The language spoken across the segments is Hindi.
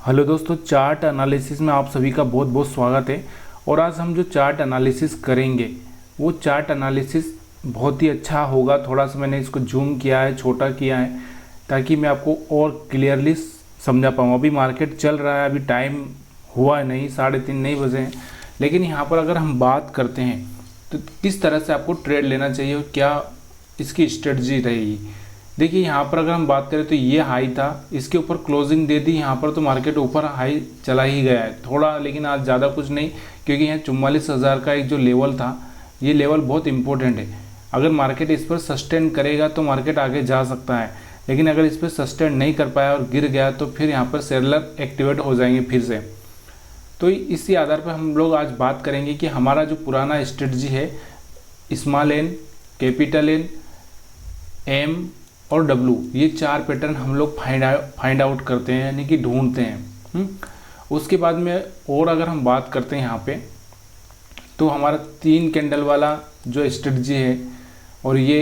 हेलो दोस्तों, चार्ट एनालिसिस में आप सभी का बहुत बहुत स्वागत है। और आज हम जो चार्ट एनालिसिस करेंगे वो चार्ट एनालिसिस बहुत ही अच्छा होगा। थोड़ा सा मैंने इसको जूम किया है, छोटा किया है, ताकि मैं आपको और क्लियरली समझा पाऊँ। अभी मार्केट चल रहा है, अभी टाइम हुआ नहीं, 3:30 नहीं बजे हैं। लेकिन यहाँ पर अगर हम बात करते हैं तो किस तरह से आपको ट्रेड लेना चाहिए और क्या इसकी स्ट्रेटजी रहेगी। देखिए यहाँ पर अगर हम बात करें तो ये हाई था, इसके ऊपर क्लोजिंग दे दी। यहाँ पर तो मार्केट ऊपर हाई चला ही गया है थोड़ा, लेकिन आज ज़्यादा कुछ नहीं, क्योंकि यहाँ 44,000 का एक जो लेवल था, ये लेवल बहुत इंपॉर्टेंट है। अगर मार्केट इस पर सस्टेन करेगा तो मार्केट आगे जा सकता है, लेकिन अगर इस पर सस्टेन नहीं कर पाया और गिर गया तो फिर यहाँ पर सेलर एक्टिवेट हो जाएंगे फिर से। तो इसी आधार पर हम लोग आज बात करेंगे कि हमारा जो पुराना स्ट्रेटजी है, small N, capital N, M और डब्लू, ये 4 पैटर्न हम लोग फाइंड आउट करते हैं, यानी कि ढूंढते हैं। उसके बाद में और अगर हम बात करते हैं यहाँ पे, तो हमारा 3 कैंडल वाला जो स्ट्रेटजी है और ये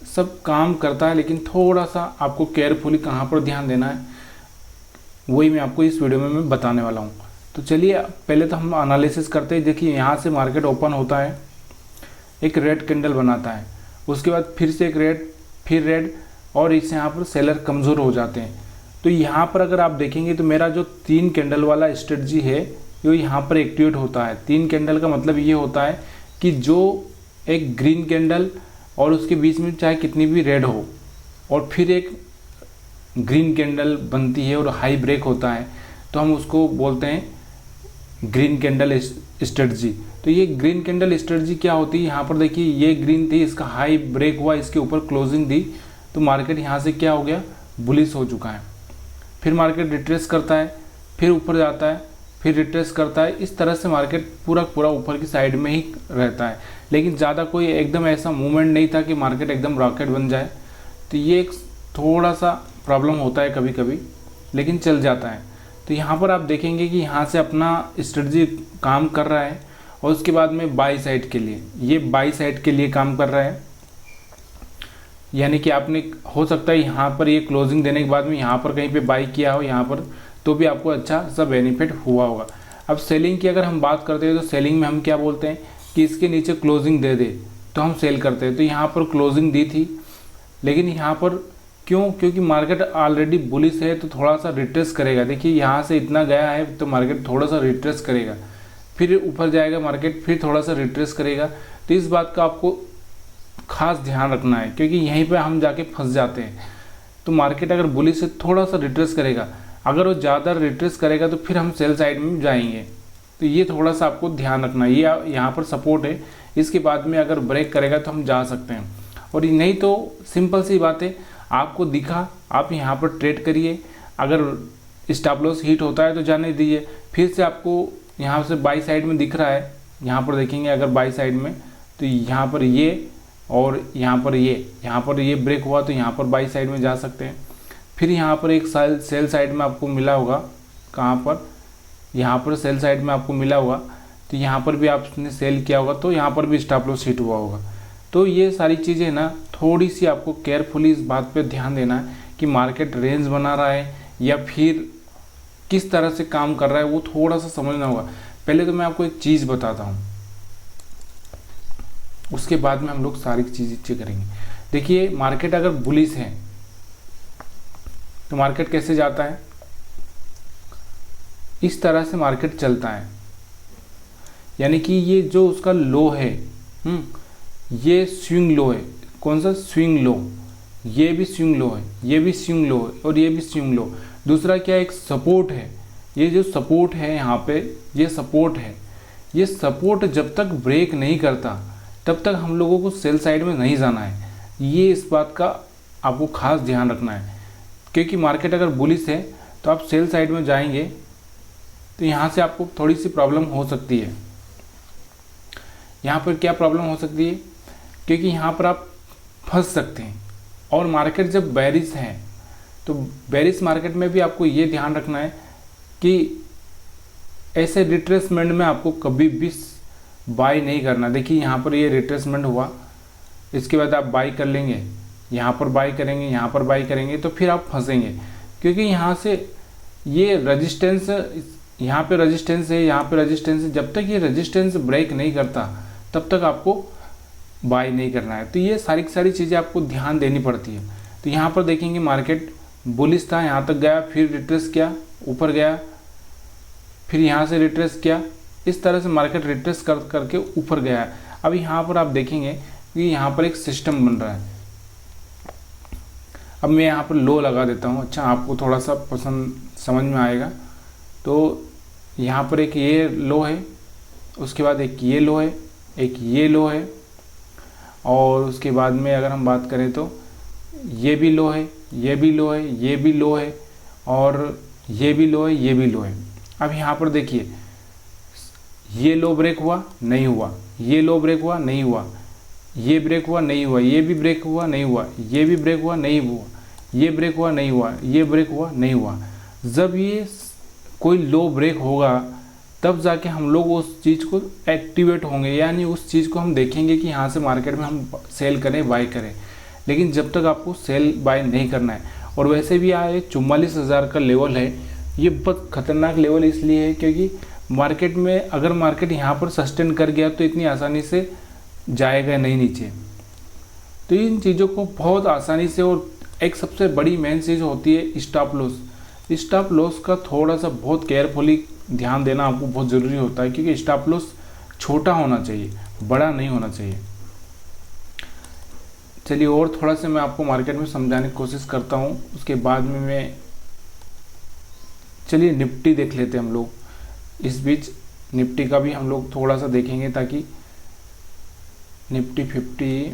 सब काम करता है, लेकिन थोड़ा सा आपको केयरफुली कहाँ पर ध्यान देना है वही मैं आपको इस वीडियो में मैं बताने वाला हूँ। तो चलिए पहले तो हम एनालिसिस करते हैं। देखिए यहाँ से मार्केट ओपन होता है, एक रेड कैंडल बनाता है, उसके बाद फिर से एक रेड, फिर रेड, और इससे यहाँ पर सेलर कमज़ोर हो जाते हैं। तो यहाँ पर अगर आप देखेंगे तो मेरा जो 3 कैंडल वाला स्ट्रेटजी है वो यहाँ पर एक्टिवेट होता है। 3 कैंडल का मतलब ये होता है कि जो एक ग्रीन कैंडल और उसके बीच में चाहे कितनी भी रेड हो और फिर एक ग्रीन कैंडल बनती है और हाई ब्रेक होता है, तो हम उसको बोलते हैं ग्रीन कैंडल स्ट्रेटजी। तो ये ग्रीन कैंडल स्ट्रेटजी क्या होती है, यहाँ पर देखिए ये ग्रीन थी, इसका हाई ब्रेक हुआ, इसके ऊपर क्लोजिंग दी, तो मार्केट यहाँ से क्या हो गया, बुलिश हो चुका है। फिर मार्केट रिट्रेस करता है, फिर ऊपर जाता है, फिर रिट्रेस करता है। इस तरह से मार्केट पूरा ऊपर की साइड में ही रहता है, लेकिन ज़्यादा कोई एकदम ऐसा मूवमेंट नहीं था कि मार्केट एकदम रॉकेट बन जाए। तो ये एक थोड़ा सा प्रॉब्लम होता है कभी कभी, लेकिन चल जाता है। तो यहाँ पर आप देखेंगे कि यहाँ से अपना स्ट्रेटजी काम कर रहा है, और उसके बाद में बाई साइड के लिए, ये बाई साइड के लिए काम कर रहा है। यानी कि आपने हो सकता है यहाँ पर ये क्लोजिंग देने के बाद में यहाँ पर कहीं पे बाई किया हो यहाँ पर, तो भी आपको अच्छा सा बेनिफिट हुआ होगा। अब सेलिंग की अगर हम बात करते हैं तो सेलिंग में हम क्या बोलते हैं कि इसके नीचे क्लोजिंग दे दे तो हम सेल करते हैं। तो यहाँ पर क्लोजिंग दी थी, लेकिन यहाँ पर क्योंकि मार्केट ऑलरेडी बुलिश है तो थोड़ा सा रिट्रेस करेगा। देखिए यहाँ से इतना गया है तो मार्केट थोड़ा सा रिट्रेस करेगा, फिर ऊपर जाएगा मार्केट, फिर थोड़ा सा रिट्रेस करेगा। तो इस बात का आपको खास ध्यान रखना है, क्योंकि यहीं पे हम जाके फंस जाते हैं। तो मार्केट अगर बुलिश से थोड़ा सा रिट्रेस करेगा, अगर वो ज़्यादा रिट्रेस करेगा तो फिर हम सेल साइड में जाएंगे। तो ये थोड़ा सा आपको ध्यान रखना है। ये यहाँ पर सपोर्ट है, इसके बाद में अगर ब्रेक करेगा तो हम जा सकते हैं, और नहीं तो सिंपल सी बात है, आपको दिखा आप यहाँ पर ट्रेड करिए। अगर स्टॉप लॉस हिट होता है तो जाने दीजिए। फिर से आपको यहाँ से बाई साइड में दिख रहा है, यहाँ पर देखेंगे अगर बाई साइड में, तो यहाँ पर ये और यहाँ पर ये ब्रेक हुआ तो यहाँ पर बाई साइड में जा सकते हैं। फिर यहाँ पर एक सेल साइड में आपको मिला होगा, कहाँ पर, यहाँ पर सेल साइड में आपको मिला होगा, तो यहाँ पर भी आपने सेल किया होगा, तो यहाँ पर भी स्टॉप लॉस हिट हुआ होगा। तो ये सारी चीज़ें ना थोड़ी सी आपको केयरफुली इस बात पे ध्यान देना है कि मार्केट रेंज बना रहा है या फिर किस तरह से काम कर रहा है, वो थोड़ा सा समझना होगा। पहले तो मैं आपको एक चीज़ बताता हूँ, उसके बाद में हम लोग सारी चीज़ें करेंगे। देखिए मार्केट अगर बुलिश है तो मार्केट कैसे जाता है, इस तरह से मार्केट चलता है। यानी कि ये जो उसका लो है, ये स्विंग लो है। कौन सा स्विंग लो, ये भी स्विंग लो है, ये भी स्विंग लो है, और ये भी स्विंग लो। दूसरा क्या, एक सपोर्ट है। ये जो सपोर्ट है यहाँ पे, ये सपोर्ट है। ये सपोर्ट जब तक ब्रेक नहीं करता तब तक हम लोगों को सेल साइड में नहीं जाना है। ये इस बात का आपको खास ध्यान रखना है, क्योंकि मार्केट अगर बुलिश है तो आप सेल साइड में जाएंगे तो यहाँ से आपको थोड़ी सी प्रॉब्लम हो सकती है। यहाँ पर क्या प्रॉब्लम हो सकती है, क्योंकि यहाँ पर आप फंस सकते हैं। और मार्केट जब बेरिश है तो बेरिश मार्केट में भी आपको ये ध्यान रखना है कि ऐसे रिट्रेसमेंट में आपको कभी भी बाई नहीं करना। देखिए यहाँ पर ये रिट्रेसमेंट हुआ, इसके बाद आप बाई कर लेंगे, यहाँ पर बाई करेंगे, यहाँ पर बाई करेंगे, तो फिर आप फंसेंगे, क्योंकि यहाँ से ये रेजिस्टेंस, यहाँ पे रेजिस्टेंस है, यहाँ पे रेजिस्टेंस है, जब तक ये रेजिस्टेंस ब्रेक नहीं करता तब तक आपको बाय नहीं करना है। तो ये सारी की सारी चीज़ें आपको ध्यान देनी पड़ती है। तो यहाँ पर देखेंगे मार्केट बुलिश था, यहाँ तक गया, फिर रिट्रेस किया, ऊपर गया, फिर यहाँ से रिट्रेस किया, इस तरह से मार्केट रिट्रेस करके ऊपर गया है। अब यहाँ पर आप देखेंगे कि यहाँ पर एक सिस्टम बन रहा है। अब मैं यहाँ पर लो लगा देता हूँ, अच्छा आपको थोड़ा सा पसंद समझ में आएगा। तो यहाँ पर एक ये लो है, उसके बाद एक ये लो है, एक ये लो है, और उसके बाद में अगर हम बात करें तो ये भी लो है, ये भी लो है, ये भी लो है, और ये भी लो है, ये भी लो है। अब यहाँ पर देखिए ये लो ब्रेक हुआ, नहीं हुआ, ये लो ब्रेक हुआ, नहीं हुआ, ये ब्रेक हुआ, नहीं हुआ, ये भी ब्रेक हुआ, नहीं हुआ, ये भी ब्रेक हुआ, नहीं हुआ, ये ब्रेक हुआ, नहीं हुआ, ये ब्रेक हुआ, नहीं हुआ। जब ये कोई लो ब्रेक होगा तब जाके हम लोग उस चीज़ को एक्टिवेट होंगे, यानी उस चीज़ को हम देखेंगे कि यहाँ से मार्केट में हम सेल करें, बाय करें। लेकिन जब तक आपको सेल बाय नहीं करना है। और वैसे भी यहाँ 44,000 का लेवल है, ये बहुत खतरनाक लेवल इसलिए है क्योंकि मार्केट में अगर मार्केट यहाँ पर सस्टेन कर गया तो इतनी आसानी से जाएगा नहीं नीचे। तो इन चीज़ों को बहुत आसानी से, और एक सबसे बड़ी मेन चीज़ होती है स्टॉप लॉस। स्टॉप लॉस का थोड़ा सा बहुत केयरफुली ध्यान देना आपको बहुत ज़रूरी होता है, क्योंकि स्टॉप लॉस छोटा होना चाहिए, बड़ा नहीं होना चाहिए। चलिए और थोड़ा सा मैं आपको मार्केट में समझाने की कोशिश करता हूँ, उसके बाद में मैं, चलिए निफ्टी देख लेते हैं हम लोग। इस बीच निफ्टी का भी हम लोग थोड़ा सा देखेंगे ताकि निफ्टी 50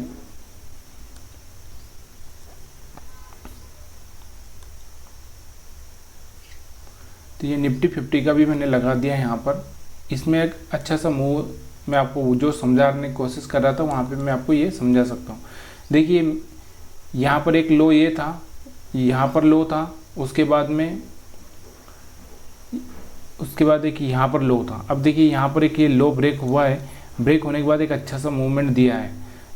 तो ये निफ्टी 50 का भी मैंने लगा दिया है यहाँ पर। इसमें एक अच्छा सा मूव मैं आपको जो समझाने की कोशिश कर रहा था वहाँ पे मैं आपको ये समझा सकता हूँ। देखिए यहाँ पर एक लो ये था, यहाँ पर लो था, उसके बाद एक यहाँ पर लो था। अब देखिए यहाँ पर एक ये लो ब्रेक हुआ है, ब्रेक होने के बाद एक अच्छा सा मूवमेंट दिया है।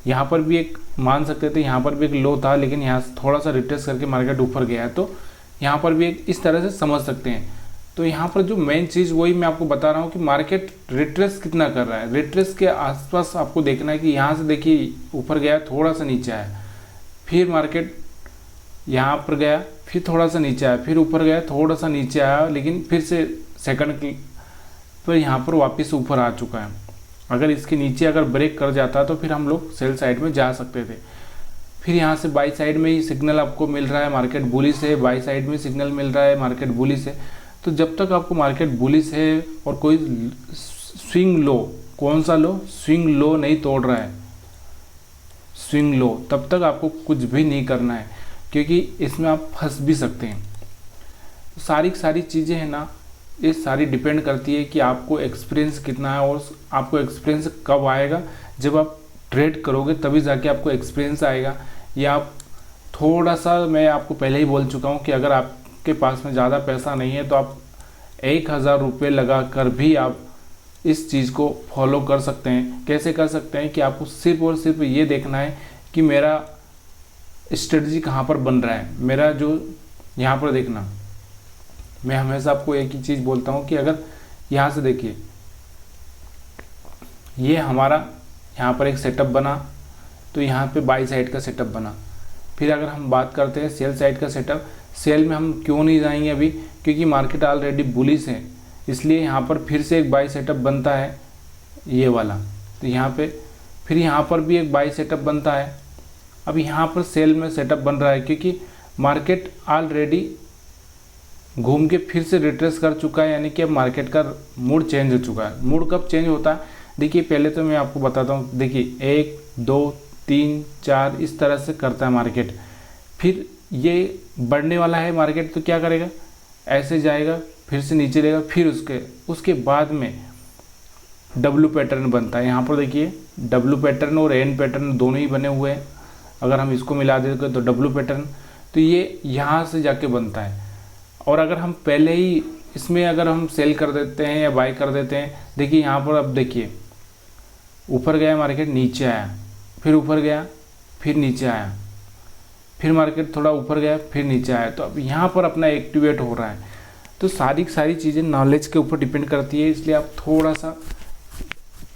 यहाँ पर भी एक मान सकते थे, यहाँ पर भी एक लो था, लेकिन यहाँ से थोड़ा सा रिट्रेस करके मार्केट ऊपर गया है, तो यहाँ पर भी एक इस तरह से समझ सकते हैं। तो यहाँ पर जो मेन चीज़ वही मैं आपको बता रहा हूँ कि मार्केट रिट्रेस कितना कर रहा है। रिट्रेस के आसपास आपको देखना है कि यहाँ से देखिए ऊपर गया, थोड़ा सा नीचे आया, फिर मार्केट यहाँ पर गया, फिर थोड़ा सा नीचे आया, फिर ऊपर गया, थोड़ा सा नीचे आया, लेकिन फिर से सेकंड पर यहाँ पर वापस ऊपर आ चुका है। अगर इसके नीचे अगर ब्रेक कर जाता तो फिर हम लोग सेल साइड में जा सकते थे। फिर यहाँ से बाई साइड में ही सिग्नल आपको मिल रहा है, मार्केट बुलिश है, बाई साइड में सिग्नल मिल रहा है, मार्केट बुलिश है। तो जब तक आपको मार्केट बुलिश है और कोई स्विंग लो, कौन सा लो, स्विंग लो नहीं तोड़ रहा है, स्विंग लो, तब तक आपको कुछ भी नहीं करना है, क्योंकि इसमें आप फंस भी सकते हैं। सारी चीज़ें हैं ना, ये सारी डिपेंड करती है कि आपको एक्सपीरियंस कितना है, और आपको एक्सपीरियंस कब आएगा, जब आप ट्रेड करोगे तभी जाके आपको एक्सपीरियंस आएगा। या आप थोड़ा सा, मैं आपको पहले ही बोल चुका हूँ कि अगर आपके पास में ज़्यादा पैसा नहीं है तो आप 1,000 रुपये लगा कर भी आप इस चीज़ को फॉलो कर सकते हैं। कैसे कर सकते हैं कि आपको सिर्फ और सिर्फ ये देखना है कि मेरा स्ट्रेटजी कहाँ पर बन रहा है। मेरा जो यहाँ पर देखना, मैं हमेशा आपको एक ही चीज़ बोलता हूँ कि अगर यहाँ से देखिए, ये हमारा यहाँ पर एक सेटअप बना, तो यहाँ पे बाई साइड का सेटअप बना। फिर अगर हम बात करते हैं सेल साइड का सेटअप, सेल में हम क्यों नहीं जाएंगे अभी, क्योंकि मार्केट ऑलरेडी बुलिश है, इसलिए यहाँ पर फिर से एक बाई सेटअप बनता है ये वाला। तो यहाँ पे फिर यहाँ पर भी एक बाई सेटअप बनता है। अब यहाँ पर सेल में सेटअप बन रहा है क्योंकि मार्केट ऑलरेडी घूम के फिर से रिट्रेस कर चुका है, यानी कि अब मार्केट का मूड चेंज हो चुका है। मूड कब चेंज होता है, देखिए पहले तो मैं आपको बताता हूँ। देखिए 1 2 3 4 इस तरह से करता है मार्केट। फिर ये बढ़ने वाला है मार्केट, तो क्या करेगा, ऐसे जाएगा, फिर से नीचे लेगा, फिर उसके बाद में डब्लू पैटर्न बनता है। यहाँ पर देखिए डब्लू पैटर्न और एन पैटर्न दोनों ही बने हुए हैं। अगर हम इसको मिला देते तो डब्लू पैटर्न, तो ये यहाँ से जाके बनता है। और अगर हम पहले ही इसमें अगर हम सेल कर देते हैं या बाय कर देते हैं, देखिए यहाँ पर अब देखिए ऊपर गया मार्केट, नीचे आया, फिर ऊपर गया, फिर नीचे आया, फिर मार्केट थोड़ा ऊपर गया, फिर नीचे आया। तो अब यहाँ पर अपना एक्टिवेट हो रहा है। तो सारी सारी चीज़ें नॉलेज के ऊपर डिपेंड करती है, इसलिए आप थोड़ा सा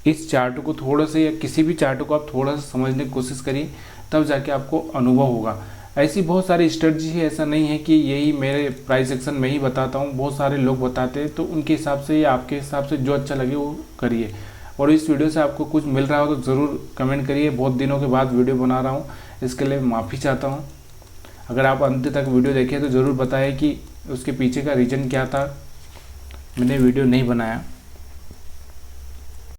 इस चार्ट को थोड़ा सा या किसी भी चार्ट को आप थोड़ा सा समझने की कोशिश करिए, तब जाके आपको अनुभव होगा। ऐसी बहुत सारी स्ट्रेटजी है, ऐसा नहीं है कि यही मेरे प्राइस सेक्शन में ही बताता हूँ, बहुत सारे लोग बताते हैं, तो उनके हिसाब से या आपके हिसाब से जो अच्छा लगे वो करिए। और इस वीडियो से आपको कुछ मिल रहा हो तो ज़रूर कमेंट करिए। बहुत दिनों के बाद वीडियो बना रहा हूँ, इसके लिए माफ़ी चाहता हूँ। अगर आप अंत तक वीडियो देखें तो ज़रूर बताएं कि उसके पीछे का रीज़न क्या था, मैंने वीडियो नहीं बनाया।